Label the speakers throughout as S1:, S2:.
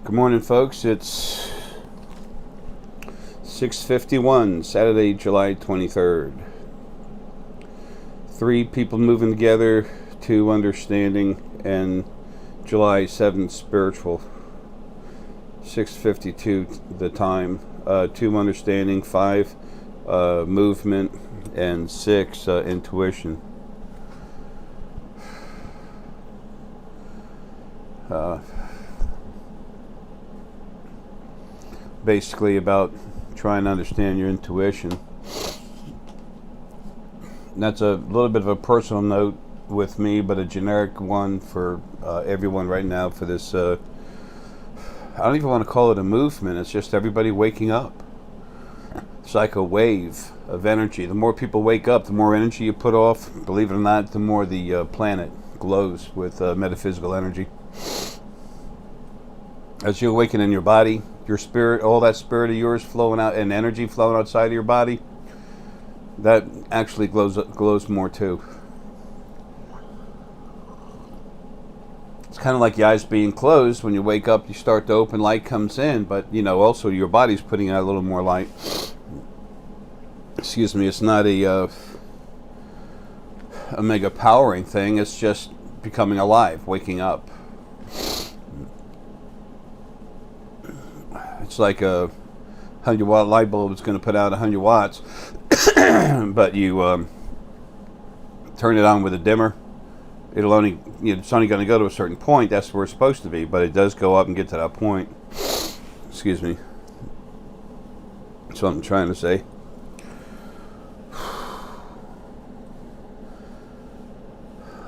S1: Good morning, folks. It's 6:51, Saturday, July 23rd. 3 people moving together, 2 understanding, and July 7th spiritual. 6:52 the time. 2 understanding, 5 movement, and 6 intuition. Basically about trying to understand your intuition. And that's a little bit of a personal note with me, but a generic one for everyone right now for this. I don't even want to call it a movement. It's just everybody waking up. It's like a wave of energy. The more people wake up, the more energy you put off. Believe it or not, the more the planet glows with metaphysical energy. As you awaken in your body, your spirit, all that spirit of yours flowing out and energy flowing outside of your body, that actually glows more too. It's kind of like your eyes being closed. When you wake up, you start to open, light comes in, but also your body's putting out a little more light. Excuse me, it's not a mega powering thing, it's just becoming alive, waking up. It's like a 100-watt light bulb that's going to put out 100 watts, but you turn it on with a dimmer. It's only going to go to a certain point. That's where it's supposed to be, but it does go up and get to that point. Excuse me. That's what I'm trying to say.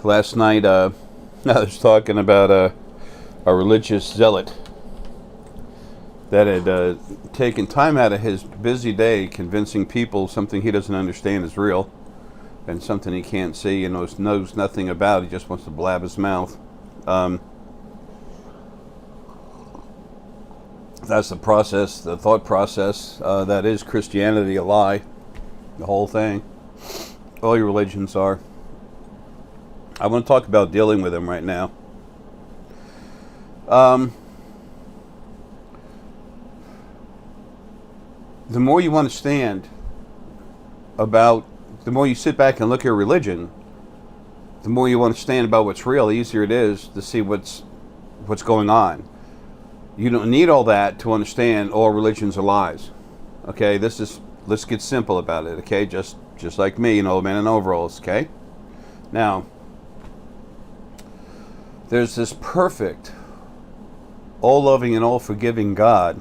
S1: Last night, I was talking about a religious zealot that had taken time out of his busy day convincing people something he doesn't understand is real and something he can't see and knows nothing about. He just wants to blab his mouth. That's the process, the thought process. That is Christianity, a lie. The whole thing. All your religions are. I want to talk about dealing with them right now. The more you understand about, the more you sit back and look at religion, the more you understand about what's real, the easier it is to see what's going on. You don't need all that to understand all religions are lies. Okay, let's get simple about it, okay? Just like me, an old man in overalls, okay? Now, there's this perfect, all-loving and all-forgiving God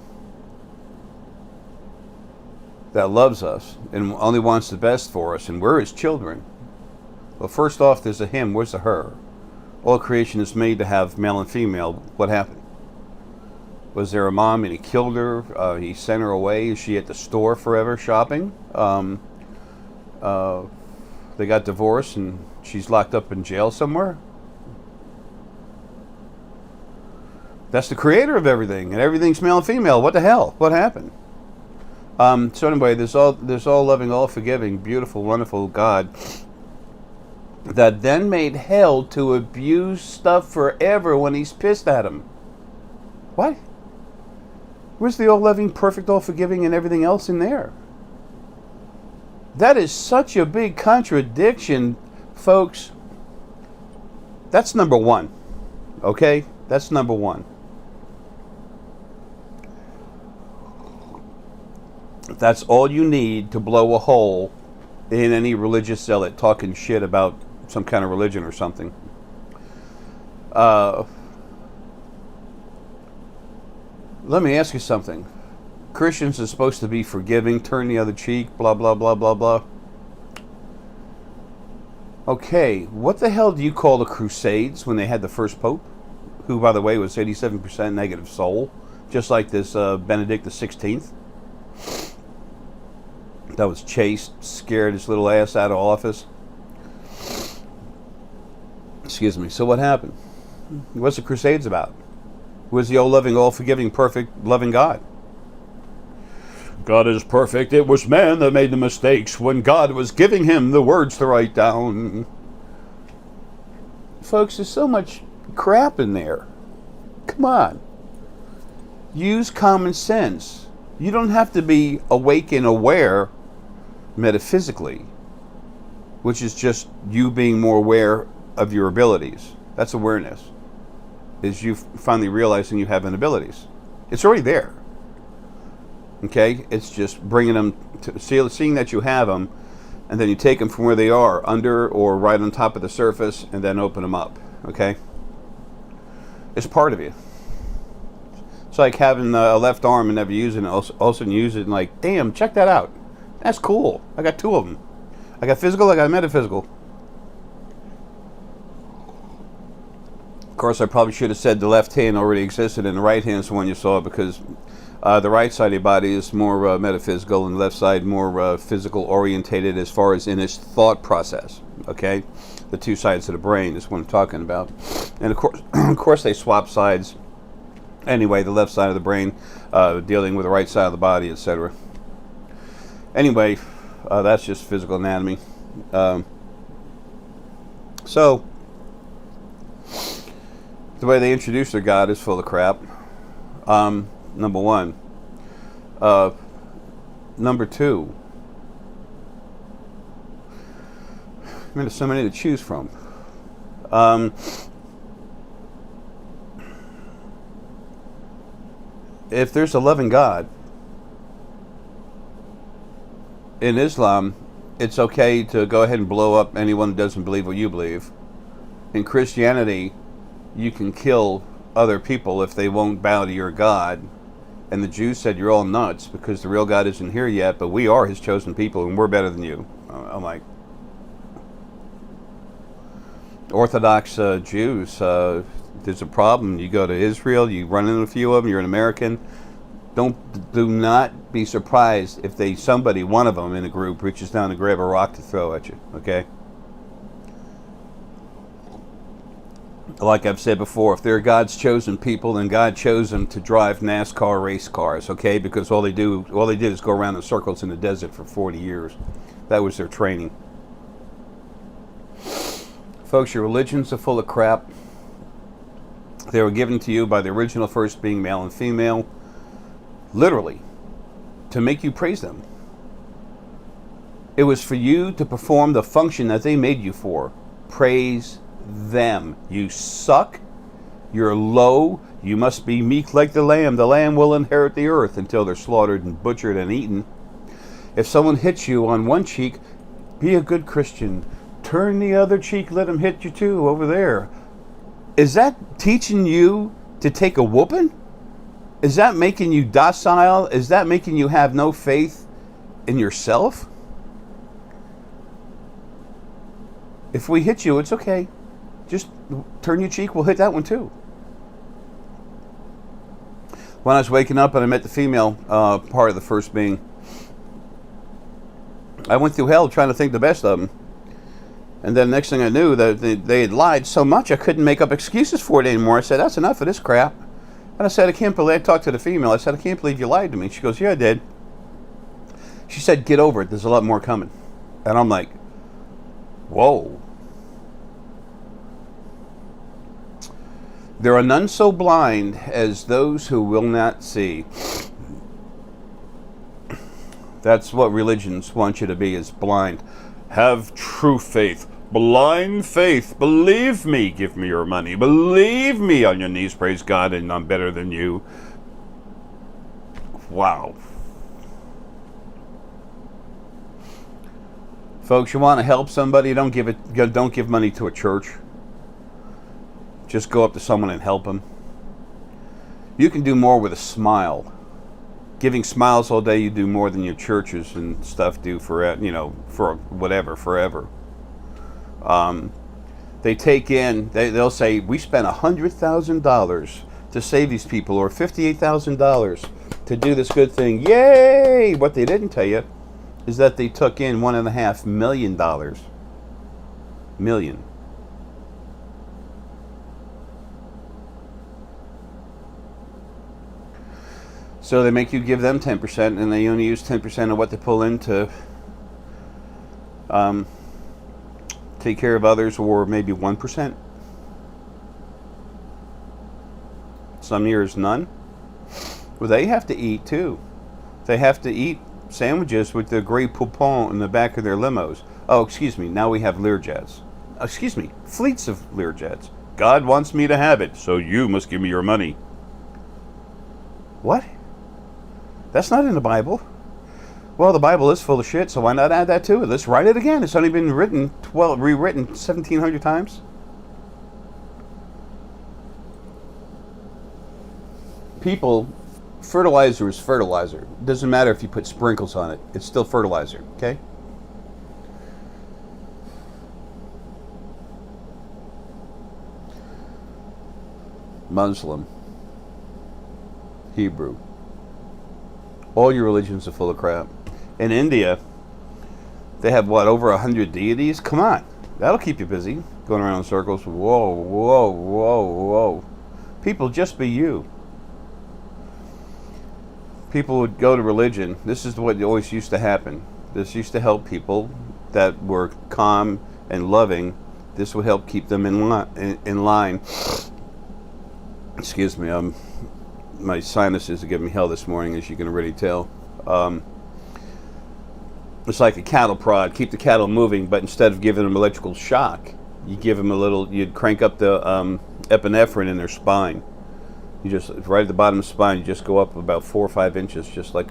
S1: that loves us and only wants the best for us, and we're his children. Well, first off, there's a him. Where's the her? All creation is made to have male and female. What happened? Was there a mom and he killed her? He sent her away? Is she at the store forever shopping? They got divorced and she's locked up in jail somewhere? That's the creator of everything, and everything's male and female. What the hell? What happened? So anyway, there's all loving, all forgiving, beautiful, wonderful God that then made hell to abuse stuff forever when he's pissed at him. What? Where's the all loving, perfect, all forgiving, and everything else in there? That is such a big contradiction, folks. That's number one. Okay? That's number one. That's all you need to blow a hole in any religious zealot talking shit about some kind of religion or something. Let me ask you something. Christians are supposed to be forgiving, turn the other cheek, blah, blah, blah, blah, blah. Okay, what the hell do you call the Crusades when they had the first pope? Who, by the way, was 87% negative soul, just like this Benedict the 16th. That was chased, scared his little ass out of office. Excuse me. So what happened? What's the Crusades about? Who is the all-loving, all-forgiving, perfect, loving God? God is perfect. It was man that made the mistakes when God was giving him the words to write down. Folks, there's so much crap in there. Come on. Use common sense. You don't have to be awake and aware metaphysically, which is just you being more aware of your abilities. That's awareness. Is you finally realizing you have an abilities. It's already there. Okay? It's just bringing them to seeing that you have them, and then you take them from where they are, under or right on top of the surface, and then open them up. Okay? It's part of you. It's like having a left arm and never using it, also use it and like, damn, check that out. That's cool. I got two of them. I got physical, I got metaphysical. Of course, I probably should have said the left hand already existed and the right hand's the one you saw, because the right side of your body is more metaphysical and the left side more physical orientated as far as in its thought process. Okay? The two sides of the brain is what I'm talking about. And of course they swap sides. Anyway, the left side of the brain dealing with the right side of the body, etc. Anyway, that's just physical anatomy. So, the way they introduce their God is full of crap. Number one. Number two. I mean, there's so many to choose from. If there's a loving God, in Islam, it's okay to go ahead and blow up anyone who doesn't believe what you believe. In Christianity, you can kill other people if they won't bow to your God. And the Jews said, you're all nuts because the real God isn't here yet, but we are his chosen people and we're better than you. I'm like, Orthodox Jews, there's a problem. You go to Israel, you run into a few of them, you're an American. Do not be surprised if somebody, one of them in a group, reaches down to grab a rock to throw at you, okay? Like I've said before, if they're God's chosen people, then God chose them to drive NASCAR race cars, okay? Because all they did is go around in circles in the desert for 40 years. That was their training. Folks, your religions are full of crap. They were given to you by the original first being male and female, literally, to make you praise them. It was for you to perform the function that they made you for. Praise them. You suck. You're low. You must be meek like the lamb. The lamb will inherit the earth until they're slaughtered and butchered and eaten. If someone hits you on one cheek, be a good Christian. Turn the other cheek, let them hit you too over there. Is that teaching you to take a whooping? Is that making you docile? Is that making you have no faith in yourself? If we hit you, it's okay. Just turn your cheek, we'll hit that one too. When I was waking up and I met the female part of the first being, I went through hell trying to think the best of them. And then next thing I knew, that they had lied so much I couldn't make up excuses for it anymore. I said, that's enough of this crap. And I said, I talked to the female. I said, I can't believe you lied to me. She goes, yeah, I did. She said, get over it. There's a lot more coming. And I'm like, whoa. There are none so blind as those who will not see. That's what religions want you to be, is blind. Have true faith. Blind faith. Believe me. Give me your money. Believe me on your knees. Praise God, and I'm better than you. Wow. Folks, you want to help somebody? Don't give money to a church. Just go up to someone and help them. You can do more with a smile. Giving smiles all day, you do more than your churches and stuff do for whatever, forever. They take in, they'll say, we spent $100,000 to save these people, or $58,000 to do this good thing. Yay! What they didn't tell you is that they took in $1.5 million. Million. So they make you give them 10%, and they only use 10% of what they pull in to take care of others, or maybe 1%. Some years none. Well, they have to eat too. They have to eat sandwiches with the Grey Poupon in the back of their limos. Oh, excuse me, now we have Learjets. Excuse me, fleets of Learjets. God wants me to have it, so you must give me your money. What? That's not in the Bible. Well, the Bible is full of shit, so why not add that to it? Let's write it again. It's only been rewritten 1,700 times. People, fertilizer is fertilizer. It doesn't matter if you put sprinkles on it. It's still fertilizer, okay? Muslim, Hebrew. All your religions are full of crap. In India, they have, what, over 100 deities? Come on. That'll keep you busy. Going around in circles. Whoa, whoa, whoa, whoa. People, just be you. People would go to religion. This is what always used to happen. This used to help people that were calm and loving. This would help keep them in line. Excuse me, my sinuses are giving me hell this morning, as you can already tell. It's like a cattle prod. Keep the cattle moving, but instead of giving them electrical shock, you give them you'd crank up the epinephrine in their spine. You just, right at the bottom of the spine, you just go up about 4 or 5 inches, just like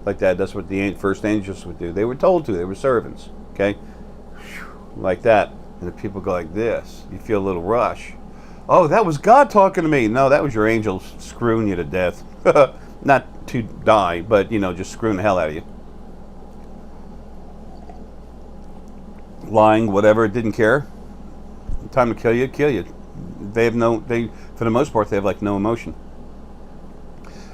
S1: that. That's what the first angels would do. They were told to. They were servants, okay? Like that. And the people go like this. You feel a little rush. Oh, that was God talking to me. No, that was your angels screwing you to death. Not to die, but, just screwing the hell out of you. Lying, whatever, didn't care. Time to kill you, kill you. For the most part, they have, no emotion.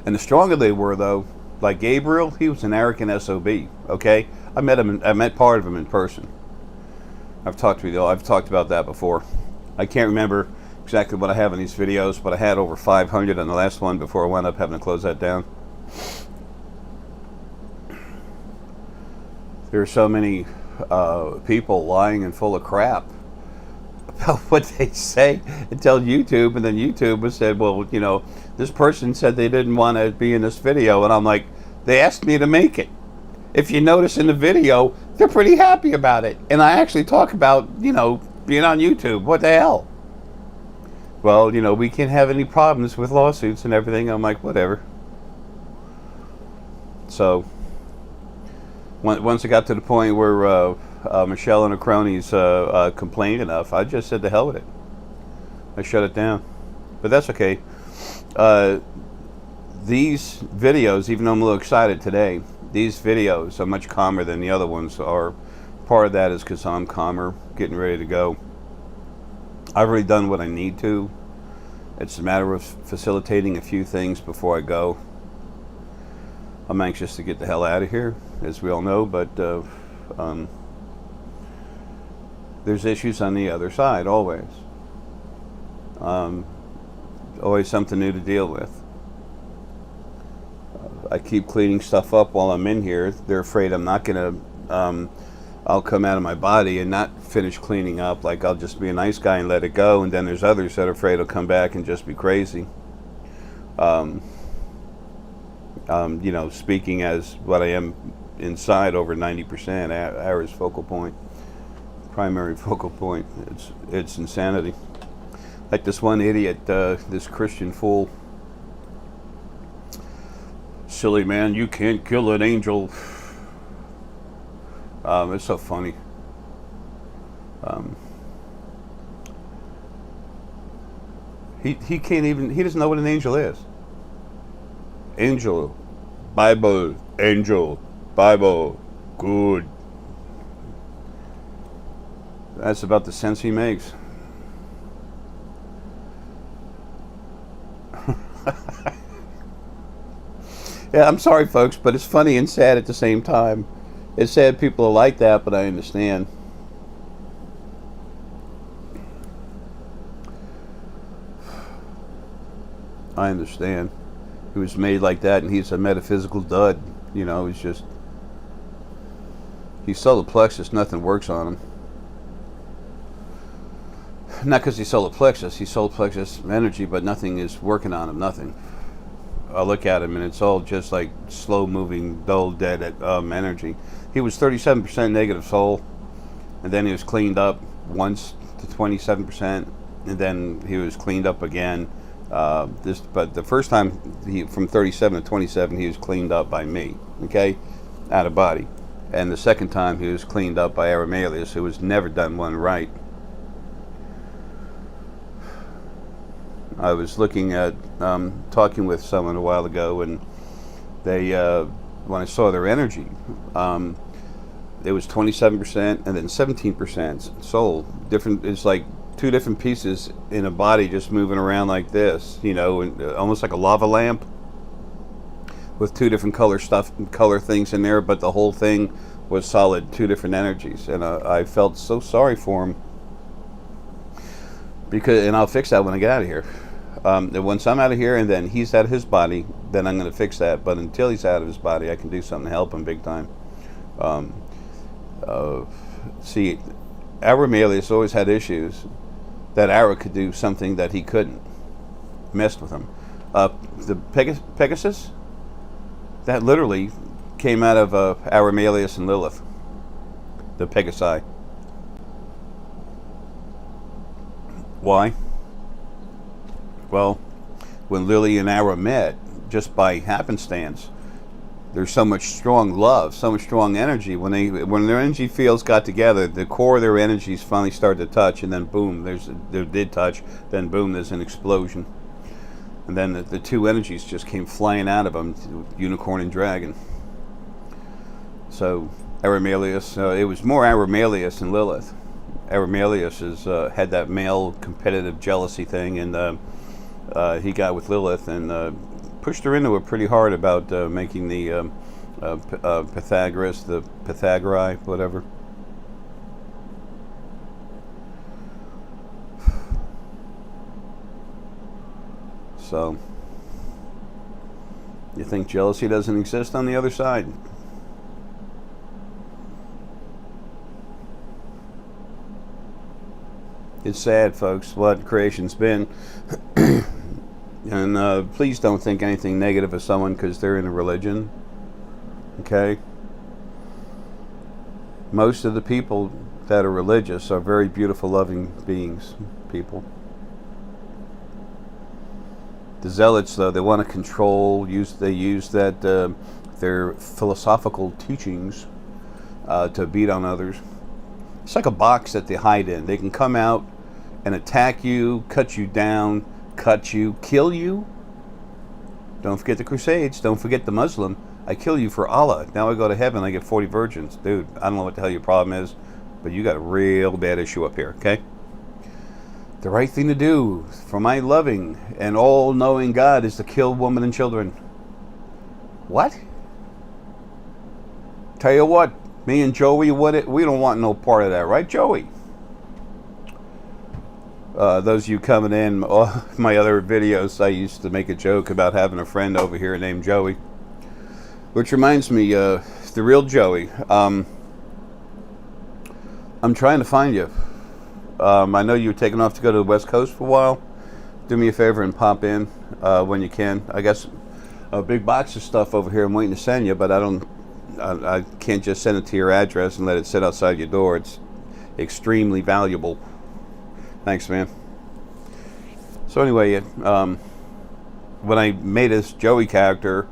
S1: And the stronger they were, though, like Gabriel, he was an arrogant SOB, okay? I met part of him in person. I've talked about that before. I can't remember exactly what I have in these videos, but I had over 500 on the last one before I wound up having to close that down. There are so many people lying and full of crap about what they say and tell YouTube, and then YouTube has said, well, this person said they didn't want to be in this video, and I'm like, they asked me to make it. If you notice in the video, they're pretty happy about it, and I actually talk about, being on YouTube. What the hell? Well, we can't have any problems with lawsuits and everything. I'm like, whatever. So, once it got to the point where Michelle and her cronies complained enough, I just said the hell with it. I shut it down. But that's okay. These videos, even though I'm a little excited today, these videos are much calmer than the other ones are. Part of that is because I'm calmer, getting ready to go. I've already done what I need to. It's a matter of facilitating a few things before I go. I'm anxious to get the hell out of here, as we all know, but there's issues on the other side, always. Always something new to deal with. I keep cleaning stuff up while I'm in here. They're afraid I'm not going to... I'll come out of my body and not finish cleaning up. Like, I'll just be a nice guy and let it go. And then there's others that are afraid I'll come back and just be crazy. Speaking as what I am inside, over 90%, Ara's focal point, primary focal point. It's insanity. Like this one idiot, this Christian fool. Silly man, you can't kill an angel. It's so funny. He can't even, he doesn't know what an angel is. Angel, Bible, angel, Bible, good. That's about the sense he makes. Yeah, I'm sorry, folks, but it's funny and sad at the same time. It's sad people are like that, but I understand. I understand. He was made like that, and he's a metaphysical dud. He's solar plexus, nothing works on him. Not because he's solar plexus energy, but nothing is working on him, nothing. I look at him and it's all just like slow moving, dull, dead energy. He was 37% negative soul, and then he was cleaned up once to 27%, and then he was cleaned up again. But the first time, from 37 to 27, he was cleaned up by me, okay, out of body. And the second time, he was cleaned up by Aramelius, who has never done one right. I was looking at, talking with someone a while ago, and they, when I saw their energy, it was 27% and then 17% soul. Different. It's like two different pieces in a body just moving around like this, you know, and almost like a lava lamp with two different color things in there, but the whole thing was solid, two different energies. And I felt so sorry for him, and I'll fix that when I get out of here. And once I'm out of here and then he's out of his body, then I'm going to fix that. But until he's out of his body, I can do something to help him big time. See, Aramelius always had issues that Ara could do something that he couldn't. Messed with him. The Pegasus, that literally came out of Aramelius and Lilith. The Pegasi. Why? Well, when Lily and Ara met, just by happenstance, there's so much strong love, so much strong energy. When their energy fields got together, the core of their energies finally started to touch, and then boom, they did touch. Then boom, there's an explosion, and then the two energies just came flying out of them, unicorn and dragon. So Aramelius, it was more Aramelius than Lilith. Aramelius had that male competitive jealousy thing, and he got with Lilith and pushed her into it pretty hard about making the Pythagoras, the Pythagori, whatever. So, you think jealousy doesn't exist on the other side? It's sad, folks, what creation's been. And please don't think anything negative of someone because they're in a religion. Okay? Most of the people that are religious are very beautiful, loving beings, people. The Zealots, though, they want to control, they use that their philosophical teachings to beat on others. It's like a box that they hide in. They can come out and attack you, cut you down, cut you, kill you. Don't forget the Crusades. Don't forget the Muslim. I kill you for Allah. Now I go to heaven, I get 40 virgins. Dude, I don't know what the hell your problem is, but you got a real bad issue up here, okay? The right thing to do for my loving and all-knowing God is to kill women and children. What? Tell you what, me and Joey, we don't want no part of that, right, Joey? Those of you coming in, my other videos, I used to make a joke about having a friend over here named Joey. Which reminds me, the real Joey, I'm trying to find you. I know you were taking off to go to the West Coast for a while. Do me a favor and pop in when you can. I got a big box of stuff over here I'm waiting to send you, but I can't just send it to your address and let it sit outside your door. It's extremely valuable. Thanks, man. So anyway, when I made this Joey character,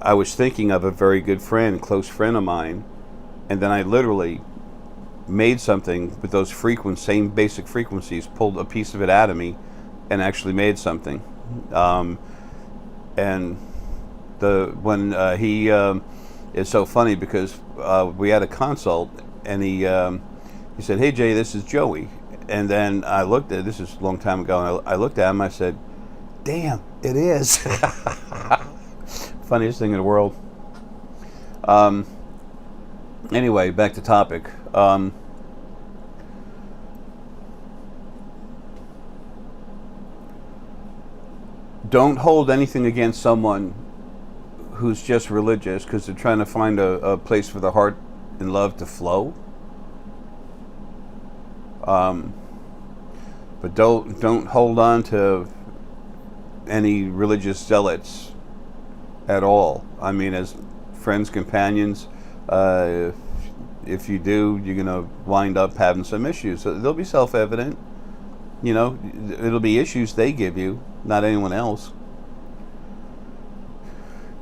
S1: I was thinking of a very good friend, close friend of mine, and then I literally made something with those same basic frequencies, pulled a piece of it out of me, and actually made something. And he is so funny because we had a consult, and he said, "Hey Jay, this is Joey." And then I looked at, this is a long time ago, and I looked at him, I said, "Damn, it is." Funniest thing in the world. Anyway, back to topic. Don't hold anything against someone who's just religious because they're trying to find a place for the heart and love to flow. But don't hold on to any religious zealots at all. I mean, as friends, companions, if you do, you're going to wind up having some issues. So they'll be self-evident. You know, it'll be issues they give you, not anyone else.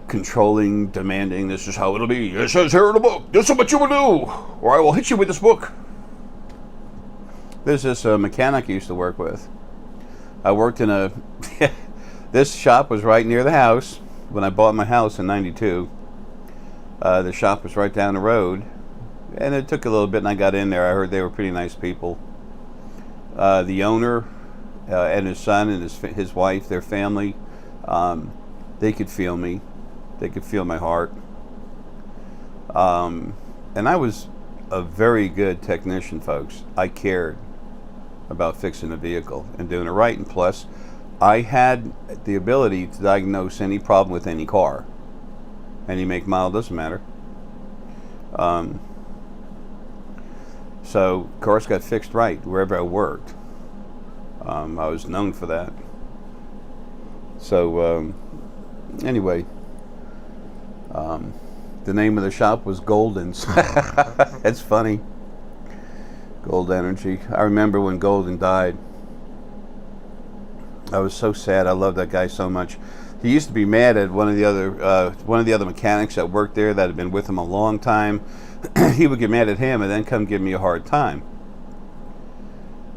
S1: Controlling, demanding, this is how it'll be. It says here in the book, this is what you will do, or I will hit you with this book. There's this mechanic I used to work with. I worked in a... This shop was right near the house. When I bought my house in 92, the shop was right down the road. And it took a little bit, and I got in there. I heard they were pretty nice people. The owner and his son and his wife, their family, they could feel me. They could feel my heart. And I was a very good technician, folks. I cared about fixing a vehicle and doing it right. And plus, I had the ability to diagnose any problem with any car. Any make, model, doesn't matter. So cars got fixed right wherever I worked. I was known for that. So anyway, the name of the shop was Golden's. It's funny. Gold Energy. I remember when Golden died. I was so sad. I loved that guy so much. He used to be mad at one of the other mechanics that worked there that had been with him a long time. He would get mad at him and then come give me a hard time.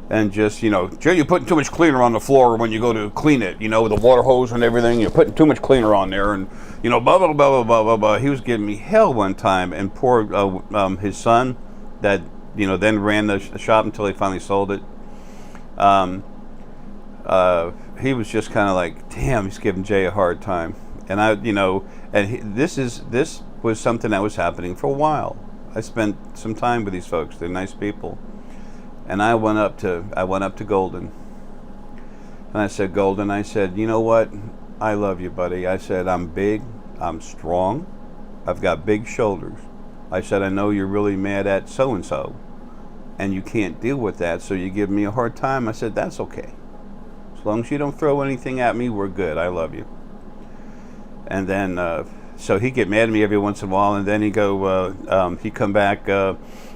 S1: And just, you know, Jay, you're putting too much cleaner on the floor when you go to clean it, you know, with the water hose and everything. You're putting too much cleaner on there, and, you know, blah, blah, blah, blah, blah, blah, blah. He was giving me hell one time, and poor his son that, you know, then ran the shop until he finally sold it. He was just kind of like, damn, he's giving Jay a hard time. And I, you know, and this was something that was happening for a while. I spent some time with these folks. They're nice people. And I went up to Golden. And I said, Golden, I said, you know what? I love you, buddy. I said, I'm big, I'm strong, I've got big shoulders. I said, I know you're really mad at so-and-so, and you can't deal with that, so you give me a hard time. I said, that's okay. As long as you don't throw anything at me, we're good. I love you. And then, so he'd get mad at me every once in a while, and then he'd come back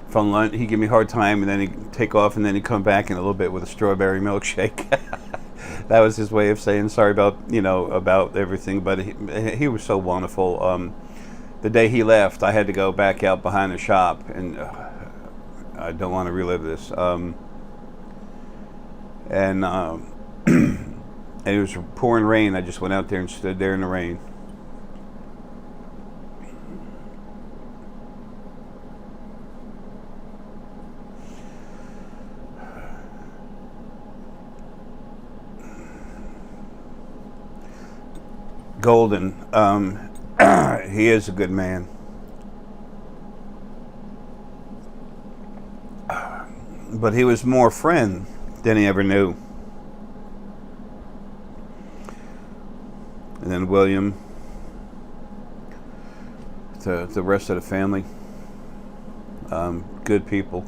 S1: from lunch. He'd give me a hard time, and then he'd take off, and then he'd come back in a little bit with a strawberry milkshake. That was his way of saying sorry about, you know, about everything. But he was so wonderful. The day he left, I had to go back out behind the shop, and I don't want to relive this. And it was pouring rain. I just went out there and stood there in the rain. Golden, he is a good man. But he was more friend than he ever knew. And then William, the rest of the family, good people.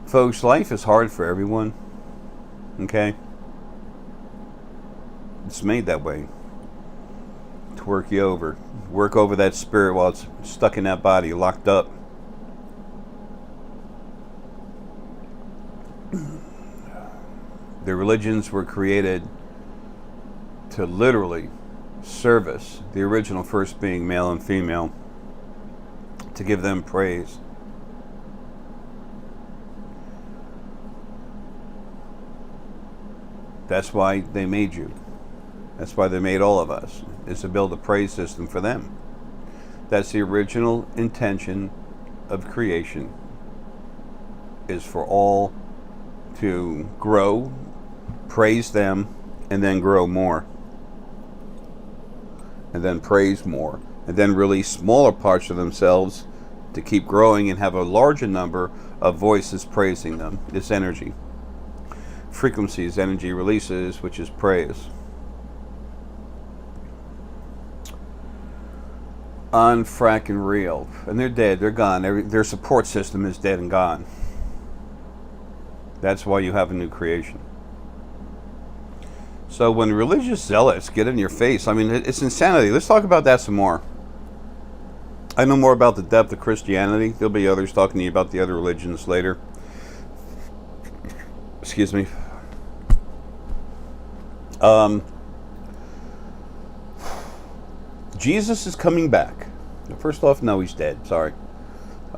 S1: Folks, life is hard for everyone, okay? It's made that way to work you over. Work over that spirit while it's stuck in that body, locked up. The religions were created to literally service the original first being, male and female, to give them praise. That's why they made you. That's why they made all of us, is to build a praise system for them. That's the original intention of creation, is for all to grow, praise them, and then grow more. And then praise more. And then release smaller parts of themselves to keep growing and have a larger number of voices praising them. It's energy. Frequencies, energy releases, which is praise. Unfracking real. And they're dead, they're gone. Their support system is dead and gone. That's why you have a new creation. So when religious zealots get in your face, I mean, it's insanity. Let's talk about that some more. I know more about the depth of Christianity. There'll be others talking to you about the other religions later. Excuse me. Jesus is coming back. First off, no, he's dead. Sorry.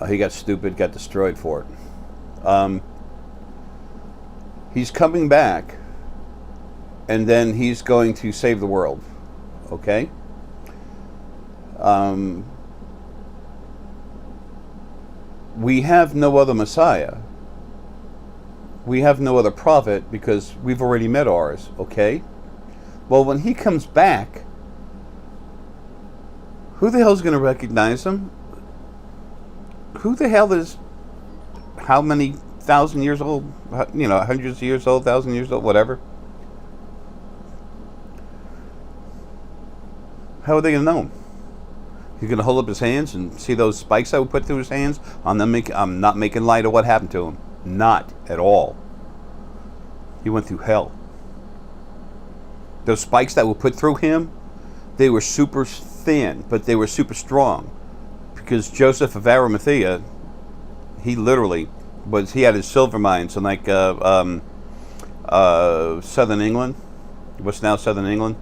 S1: He got stupid, got destroyed for it. He's coming back, and then he's going to save the world. Okay? We have no other Messiah. We have no other prophet because we've already met ours. Okay? Well, when he comes back, who the hell is going to recognize him? Who the hell is, how many thousand years old? You know, hundreds of years old, 1,000 years old, whatever. How are they going to know him? He's going to hold up his hands and see those spikes I would put through his hands? I'm not making light of what happened to him. Not at all. He went through hell. Those spikes that were put through him, they were super thin, but they were super strong. Because Joseph of Arimathea, he literally he had his silver mines in like southern England, what's now southern England,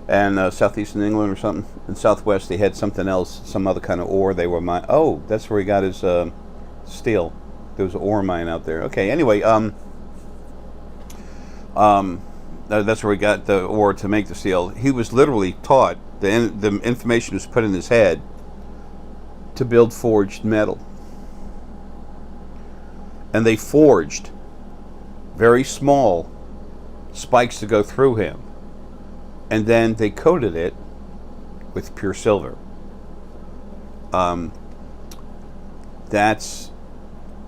S1: and southeastern England or something. In southwest, they had something else, some other kind of ore they were mine. Oh, that's where he got his steel. There was an ore mine out there. Okay, anyway, that's where he got the ore to make the steel. He was literally taught, the information was put in his head to build forged metal. And they forged very small spikes to go through him. And then they coated it with pure silver. That's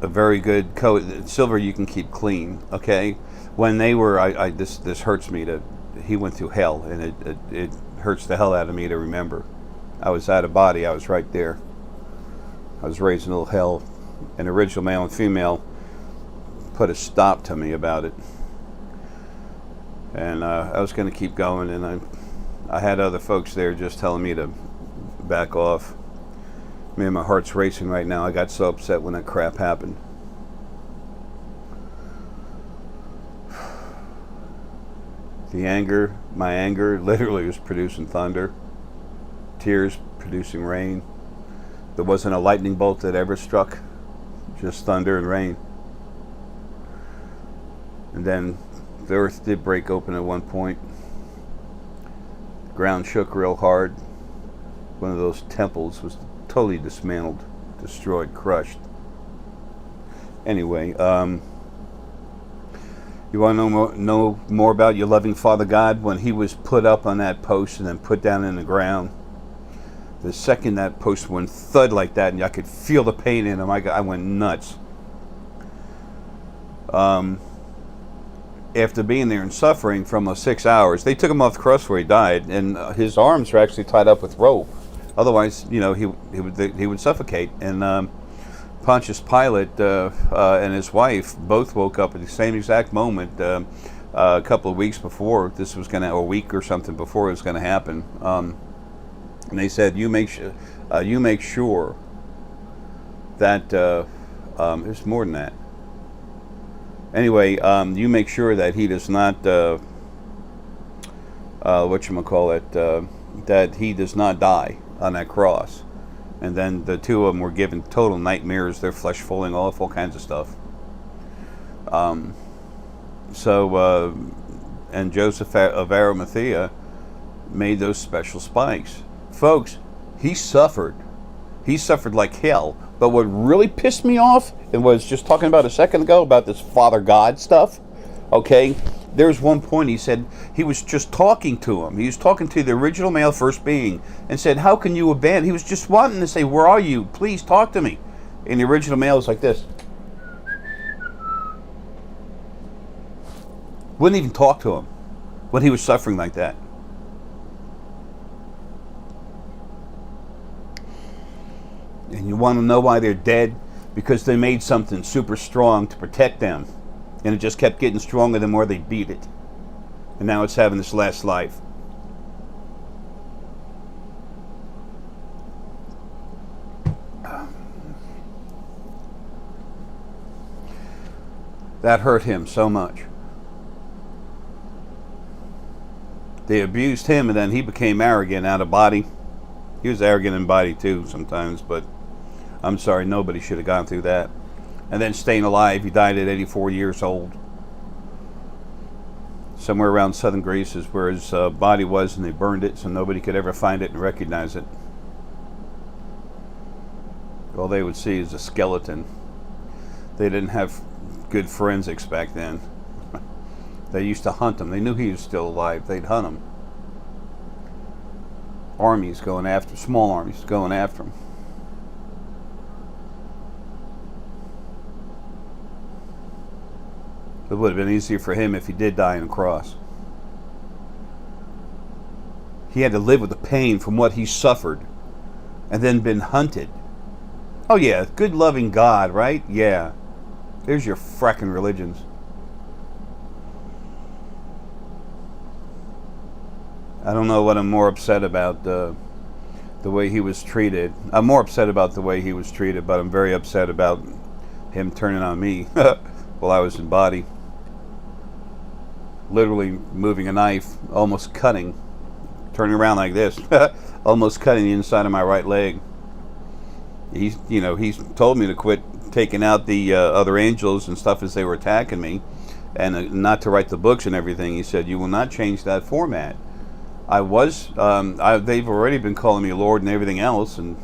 S1: a very good coat. Silver you can keep clean, okay? When they were, this hurts me he went through hell, and it hurts the hell out of me to remember. I was out of body, I was right there. I was raised in a little hell. An original male and female put a stop to me about it. And I was going to keep going, and I had other folks there just telling me to back off. Man, my heart's racing right now. I got so upset when that crap happened. My anger literally was producing thunder. Tears producing rain. There wasn't a lightning bolt that ever struck. Just thunder and rain. And then the earth did break open at one point. The ground shook real hard. One of those temples was totally dismantled, destroyed, crushed. Anyway, you want to know more about your loving Father God? When he was put up on that post and then put down in the ground, the second that post went thud like that, and I could feel the pain in him, I went nuts. After being there and suffering for almost 6 hours, they took him off the cross where he died, and his arms were actually tied up with rope. Otherwise, you know, he would suffocate. And Pontius Pilate and his wife both woke up at the same exact moment a couple of weeks before this was going to, or a week or something before it was going to happen. And they said, you make sure that there's more than that. Anyway, you make sure that he does not that he does not die on that cross. And then the two of them were given total nightmares, their flesh falling off, all kinds of stuff. And Joseph of Arimathea made those special spikes. Folks, he suffered. He suffered like hell. But what really pissed me off, and was just talking about a second ago, about this Father God stuff, okay, there's one point he said, he was just talking to him. He was talking to the original male first being, and said, how can you abandon? He was just wanting to say, where are you? Please talk to me. And the original male was like this. Wouldn't even talk to him when he was suffering like that. And you want to know why they're dead? Because they made something super strong to protect them. And it just kept getting stronger the more they beat it. and now it's having its last life. That hurt him so much. They abused him, and then he became arrogant out of body. He was arrogant in body too sometimes, but I'm sorry, nobody should have gone through that. And then staying alive, he died at 84 years old. Somewhere around southern Greece is where his body was, and they burned it so nobody could ever find it and recognize it. All they would see is a skeleton. They didn't have good forensics back then. They used to hunt him. They knew he was still alive. They'd hunt him. Armies going after, small armies going after him. It would have been easier for him if he did die on a cross. He had to live with the pain from what he suffered and then been hunted. Oh yeah, good loving God, right? Yeah. There's your fracking religions. I don't know what I'm more upset about, the way he was treated. I'm more upset about the way he was treated, but I'm very upset about him turning on me while I was in body. Literally moving a knife, almost cutting, turning around like this, almost cutting the inside of my right leg. He's told me to quit taking out the other angels and stuff as they were attacking me, and not to write the books and everything. He said, "You will not change that format." They've already been calling me Lord and everything else, and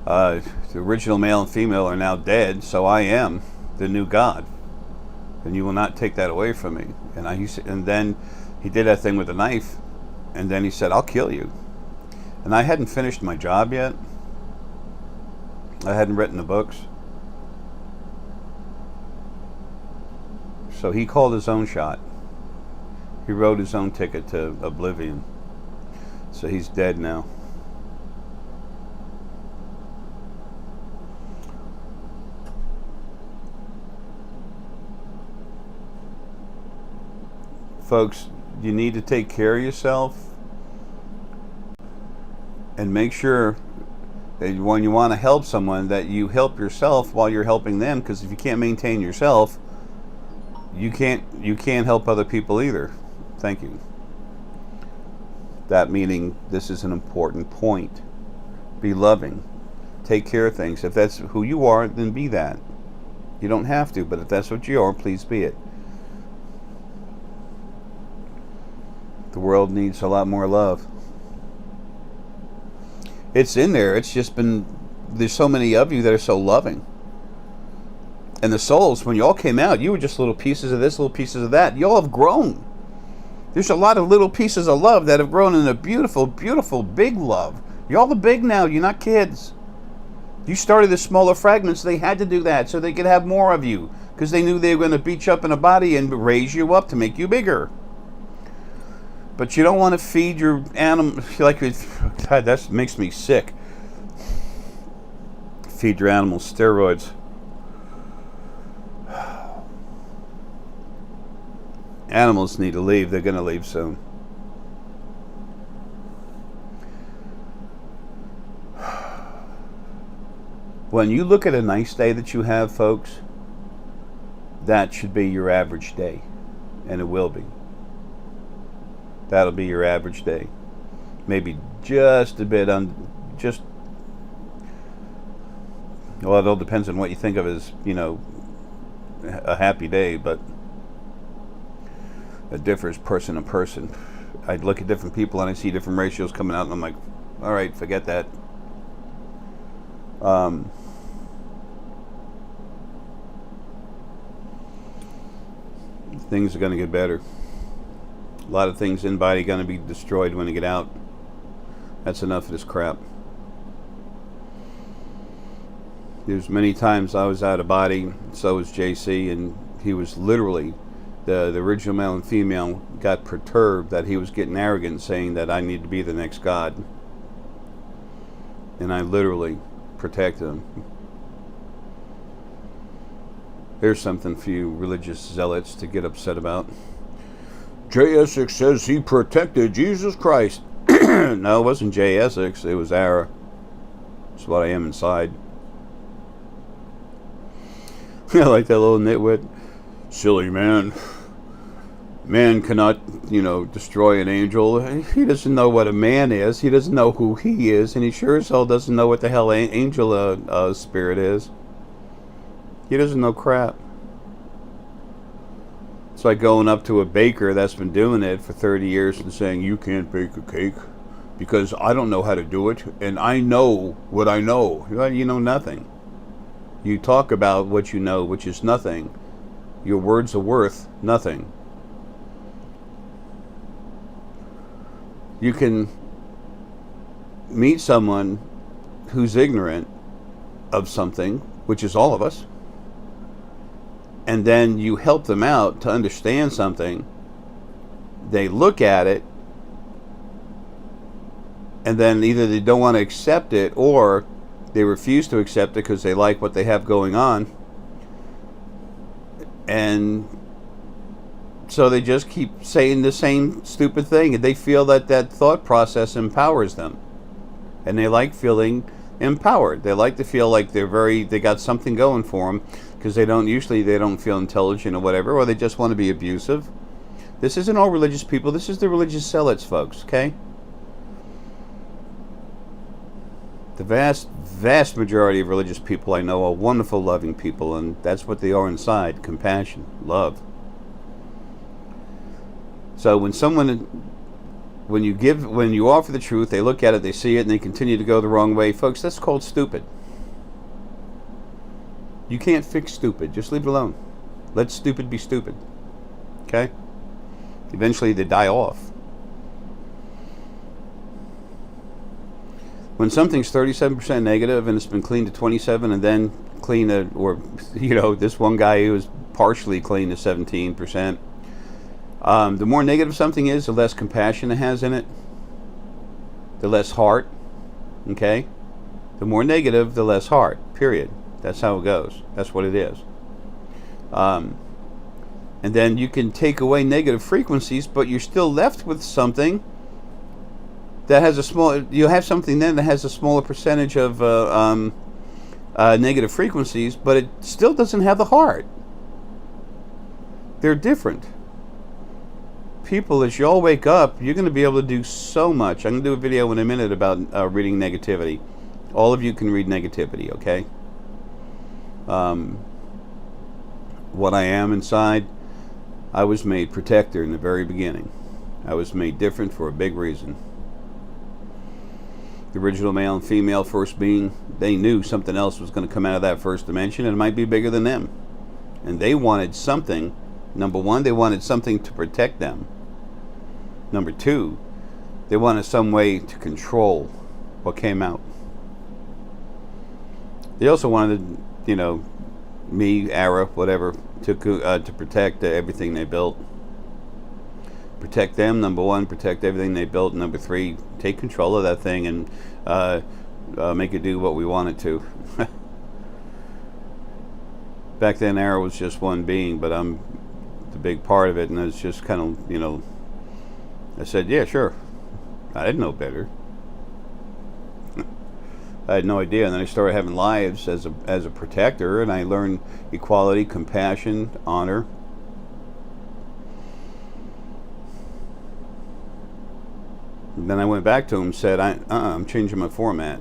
S1: the original male and female are now dead, so I am the new God. And you will not take that away from me. And then he did that thing with a knife, and then he said, "I'll kill you." And I hadn't finished my job yet. I hadn't written the books. So he called his own shot. He wrote his own ticket to oblivion. So he's dead now. Folks, you need to take care of yourself and make sure that when you want to help someone that you help yourself while you're helping them, because if you can't maintain yourself, you can't help other people either. Thank you. That meaning this is an important point. Be loving. Take care of things. If that's who you are, then be that. You don't have to, but if that's what you are, please be it. The world needs a lot more love. It's in there. It's just been, there's so many of you that are so loving. And the souls, when you all came out, you were just little pieces of this, little pieces of that. You all have grown. There's a lot of little pieces of love that have grown in a beautiful, beautiful, big love. You're all the big now. You're not kids. You started the smaller fragments. They had to do that so they could have more of you, because they knew they were going to beat you up in a body and raise you up to make you bigger. But you don't want to feed your animal, like, God, that makes me sick. Feed your animals steroids. Animals need to leave. They're going to leave soon. When you look at a nice day that you have, folks, that should be your average day. And it will be. That'll be your average day. Maybe just a bit well, it all depends on what you think of as, a happy day, but it differs person to person. I look at different people and I see different ratios coming out, and I'm like, all right, forget that. Things are going to get better. A lot of things in body going to be destroyed when you get out. That's enough of this crap. There's many times I was out of body, so was JC, and he was literally, the original male and female got perturbed that he was getting arrogant, saying that I need to be the next God. And I literally protected him. There's something for you religious zealots to get upset about. J. Essex says he protected Jesus Christ. No, it wasn't J. Essex. It was Ara. That's what I am inside. I like that little nitwit. Silly man. Man cannot, destroy an angel. He doesn't know what a man is. He doesn't know who he is. And he sure as hell doesn't know what the hell angel spirit is. He doesn't know crap. It's like going up to a baker that's been doing it for 30 years and saying, you can't bake a cake because I don't know how to do it. And I know what I know. You know nothing. You talk about what you know, which is nothing. Your words are worth nothing. You can meet someone who's ignorant of something, which is all of us, and then you help them out to understand something. They look at it, and then either they don't want to accept it or they refuse to accept it because they like what they have going on. And so they just keep saying the same stupid thing, and they feel that that thought process empowers them. And they like feeling empowered. They like to feel like they got something going for them, because they don't feel intelligent or whatever, or they just want to be abusive. This isn't all religious people. This is the religious zealots, folks, okay? The vast majority of religious people I know are wonderful, loving people, and that's what they are inside: compassion, love. So when you offer the truth, they look at it, they see it, and they continue to go the wrong way, folks, that's called stupid. You can't fix stupid. Just leave it alone. Let stupid be stupid. Okay? Eventually they die off. When something's 37% negative and it's been cleaned to 27 and then clean to, or, this one guy who was partially clean to 17%. The more negative something is, the less compassion it has in it. The less heart. Okay? The more negative, the less heart. Period. That's how it goes. That's what it is. And then you can take away negative frequencies, but you're still left with something that has you have something then that has a smaller percentage of negative frequencies, but it still doesn't have the heart. They're different. People, as you all wake up, you're going to be able to do so much. I'm going to do a video in a minute about reading negativity. All of you can read negativity, okay? What I am inside, I was made protector in the very beginning. I was made different for a big reason. The original male and female first being, they knew something else was going to come out of that first dimension, and it might be bigger than them. And they wanted something. Number one, they wanted something to protect them. Number two, they wanted some way to control what came out. They also wanted, me, Ara, whatever, to protect everything they built. Protect them, number one. Protect everything they built. Number three, take control of that thing and make it do what we want it to. Back then, Ara was just one being, but I'm the big part of it, and it's just kind of, I said, yeah, sure. I didn't know better. I had no idea, and then I started having lives as a protector, and I learned equality, compassion, honor. And then I went back to him and said, I'm changing my format.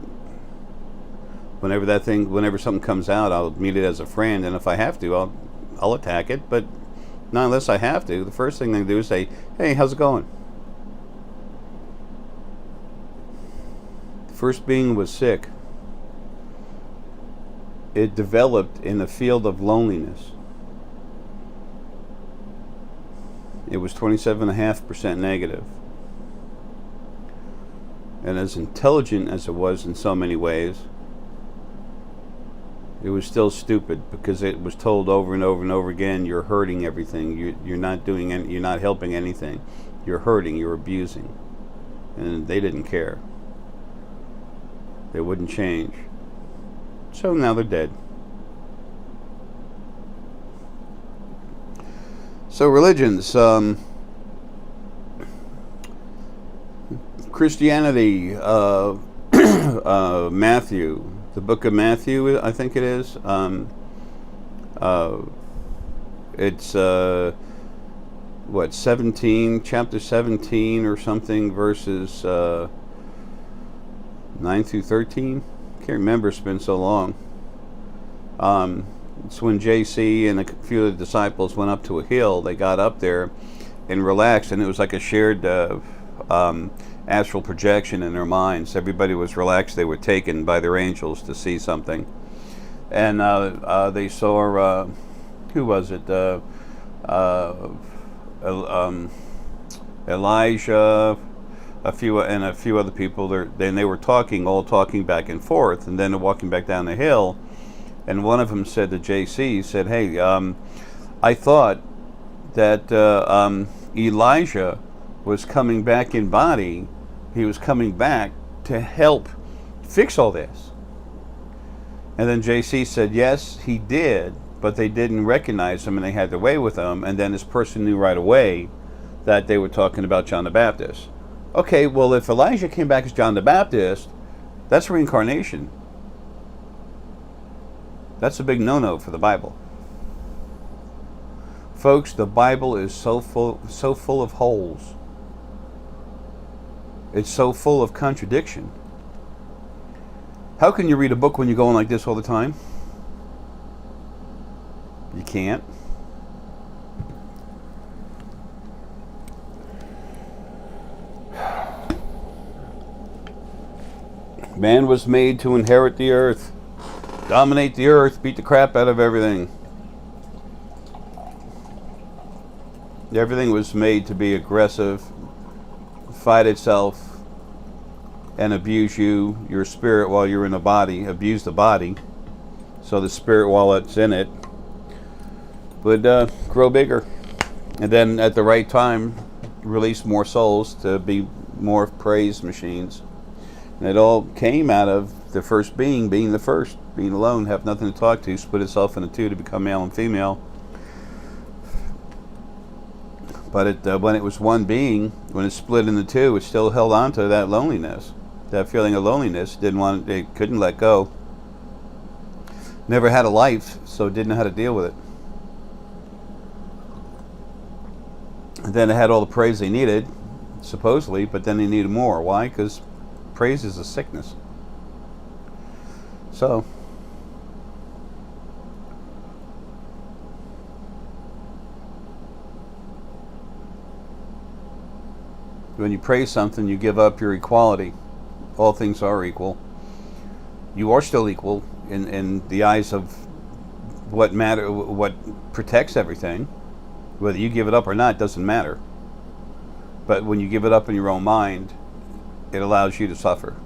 S1: Whenever something comes out, I'll meet it as a friend, and if I have to, I'll attack it, but not unless I have to. The first thing they do is say, hey, how's it going? The first being was sick. It developed in the field of loneliness. It was 27.5% negative. And as intelligent as it was in so many ways, it was still stupid, because it was told over and over and over again, you're hurting everything. You're not you're not helping anything. You're hurting, you're abusing. And they didn't care. They wouldn't change. So now they're dead. So religions, Christianity, Matthew, the book of Matthew, I think it is. It's what, 17, chapter 17 or something, verses 9 through 13. Can't remember, it's been so long. It's when JC and a few of the disciples went up to a hill. They got up there and relaxed, and it was like a shared astral projection in their minds. Everybody was relaxed. They were taken by their angels to see something. And they saw, who was it? Elijah, a few other people. Then they were all talking back and forth, and then walking back down the hill. And one of them said to JC, he said, "Hey, I thought that Elijah was coming back in body. He was coming back to help fix all this." And then JC said, "Yes, he did, but they didn't recognize him, and they had their way with him." And then this person knew right away that they were talking about John the Baptist. Okay, well, if Elijah came back as John the Baptist, that's reincarnation. That's a big no-no for the Bible. Folks, the Bible is so full of holes. It's so full of contradiction. How can you read a book when you're going like this all the time? You can't. Man was made to inherit the earth, dominate the earth, beat the crap out of everything. Everything was made to be aggressive, fight itself, and abuse your spirit while you're in the body, abuse the body, so the spirit, while it's in it, would grow bigger. And then at the right time, release more souls to be more praise machines. And it all came out of the first being the first, being alone, have nothing to talk to, split itself into two to become male and female. But when it was one being, when it split into two, it still held on to that loneliness, that feeling of loneliness. It couldn't let go. Never had a life, so it didn't know how to deal with it. And then it had all the praise they needed, supposedly, but then they needed more. Why? Because praise is a sickness. So, when you praise something, you give up your equality. All things are equal. You are still equal in the eyes of what protects everything. Whether you give it up or not doesn't matter. But when you give it up in your own mind, it allows you to suffer.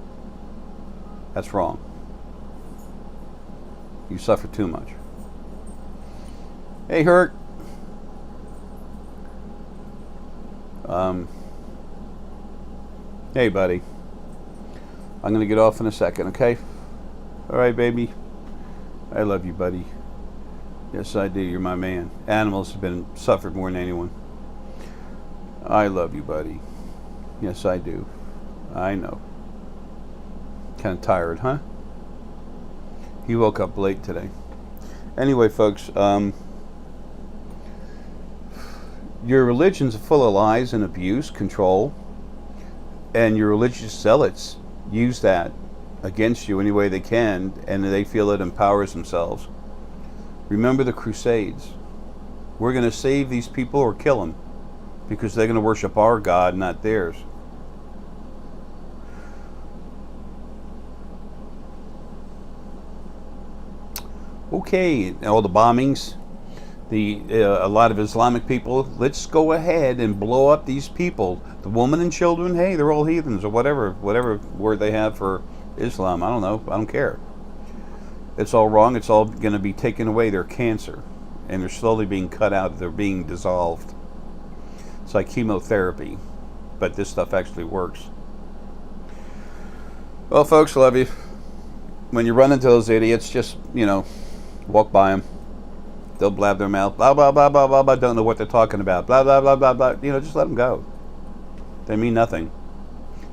S1: That's wrong. You suffer too much. Hey, Hurt. Hey, buddy. I'm going to get off in a second, okay? All right, baby. I love you, buddy. Yes, I do. You're my man. Animals have suffered more than anyone. I love you, buddy. Yes, I do. I know. Kind of tired, huh? He woke up late today. Anyway, folks, your religion's full of lies and abuse, control, and your religious zealots use that against you any way they can, and they feel it empowers themselves. Remember the Crusades. We're going to save these people or kill them, because they're going to worship our God, not theirs. Okay, all the bombings, a lot of Islamic people, let's go ahead and blow up these people. The women and children, hey, they're all heathens, or whatever word they have for Islam. I don't know. I don't care. It's all wrong. It's all going to be taken away. They're cancer, and they're slowly being cut out. They're being dissolved. It's like chemotherapy, but this stuff actually works. Well, folks, love you. When you run into those idiots, just, walk by them. They'll blab their mouth, blah, blah, blah, blah, blah, blah, don't know what they're talking about, blah, blah, blah, blah, blah. You know, just let them go. They mean nothing.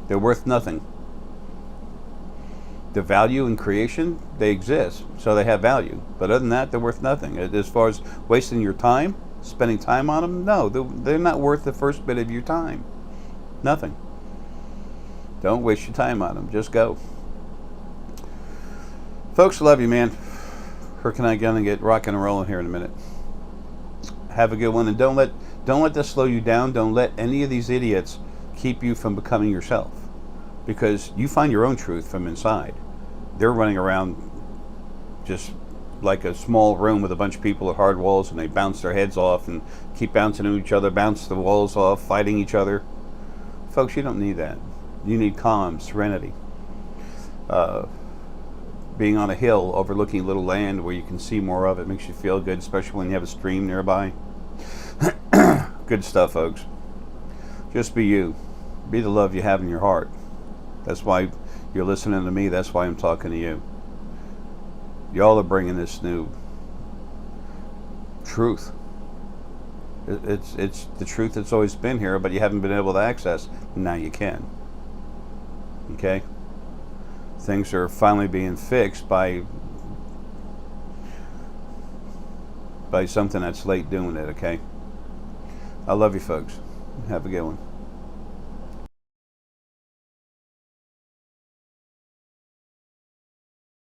S1: They're worth nothing. The value in creation, they exist, so they have value. But other than that, they're worth nothing. As far as wasting your time, spending time on them, no, they're not worth the first bit of your time. Nothing. Don't waste your time on them. Just go. Folks, I love you, man. Her and I gonna get rocking and rolling here in a minute. Have a good one, and don't let this slow you down. Don't let any of these idiots keep you from becoming yourself, because you find your own truth from inside. They're running around just like a small room with a bunch of people with hard walls, and they bounce their heads off and keep bouncing into each other, bounce the walls off, fighting each other. Folks, you don't need that. You need calm, serenity. Being on a hill overlooking a little land where you can see more of it makes you feel good, especially when you have a stream nearby. Good stuff, folks. Just be you. Be the love you have in your heart. That's why you're listening to me. That's why I'm talking to you. Y'all are bringing this new truth. It's the truth that's always been here, but you haven't been able to access. Now you can. Okay? Things are finally being fixed by something that's late doing it, okay? I love you, folks. Have a good one.